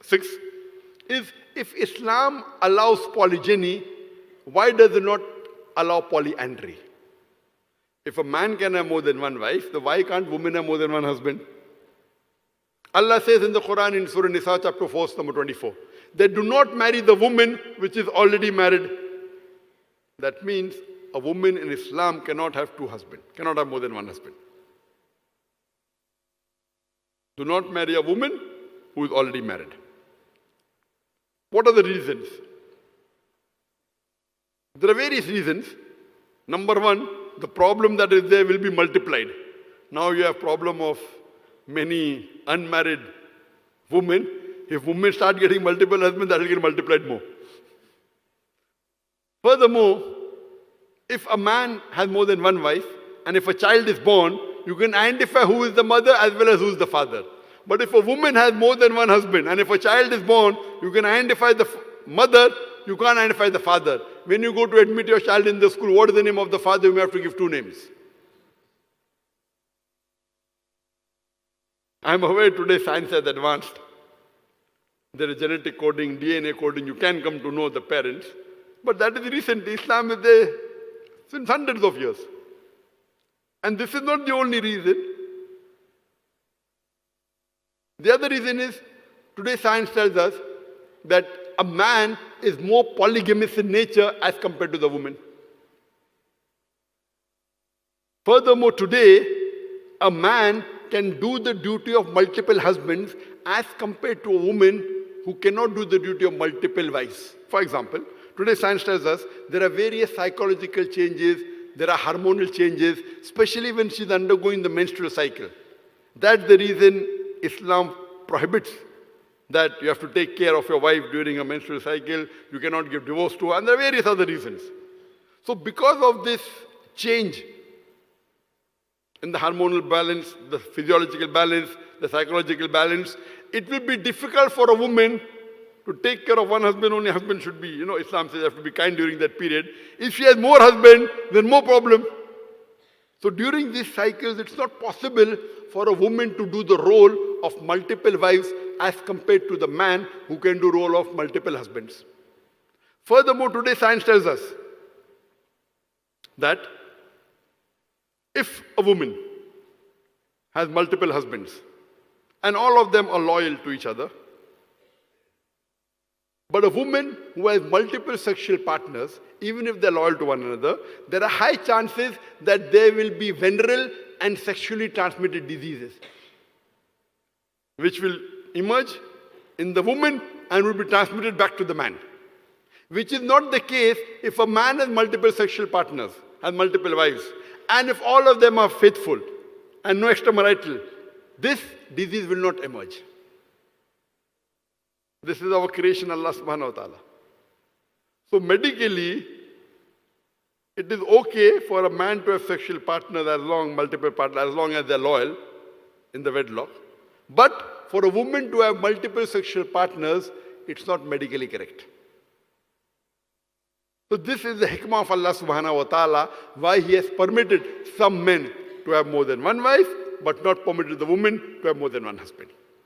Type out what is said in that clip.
6 is, if Islam allows polygyny, why does it not allow polyandry? If a man can have more than one wife, then why can't women have more than one husband? Allah says in the Quran in Surah Nisa chapter 4, number 24, they do not marry the woman which is already married. That means a woman in Islam cannot have two husbands, cannot have more than one husband. Do not marry a woman who is already married. What are the reasons? There are various reasons. Number one, the problem that is there will be multiplied. Now you have problem of many unmarried women. If women start getting multiple husbands, that will get multiplied more. Furthermore, if a man has more than one wife, and if a child is born, you can identify who is the mother as well as who is the father. But if a woman has more than one husband, and if a child is born, you can identify the mother, you can't identify the father. When you go to admit your child in the school, what is the name of the father? You may have to give two names. I am aware today science has advanced. There is genetic coding, DNA coding, you can come to know the parents. But that is recent. Islam is there since hundreds of years. And this is not the only reason. The other reason is, today science tells us that a man is more polygamous in nature as compared to the woman. Furthermore, today, a man can do the duty of multiple husbands as compared to a woman who cannot do the duty of multiple wives. For example, today science tells us there are various psychological changes, there are hormonal changes, especially when she's undergoing the menstrual cycle. That's the reason Islam prohibits that you have to take care of your wife during a menstrual cycle, you cannot give divorce to her, and there are various other reasons. So because of this change in the hormonal balance, the physiological balance, the psychological balance, it will be difficult for a woman to take care of one husband. Only husband should be, Islam says you have to be kind during that period. If she has more husbands, then more problem. So during these cycles, it's not possible for a woman to do the role of multiple wives as compared to the man who can do role of multiple husbands. Furthermore, today science tells us that if a woman has multiple husbands and all of them are loyal to each other, but a woman who has multiple sexual partners, even if they're loyal to one another, there are high chances that there will be venereal and sexually transmitted diseases, which will emerge in the woman and will be transmitted back to the man. Which is not the case if a man has multiple sexual partners, has multiple wives, and if all of them are faithful and no extramarital, this disease will not emerge. This is our creation, Allah subhanahu wa ta'ala. So medically, it is okay for a man to have sexual partners multiple partners, as long as they're loyal in the wedlock. But for a woman to have multiple sexual partners, it's not medically correct. So this is the hikmah of Allah subhanahu wa ta'ala, why He has permitted some men to have more than one wife, but not permitted the woman to have more than one husband.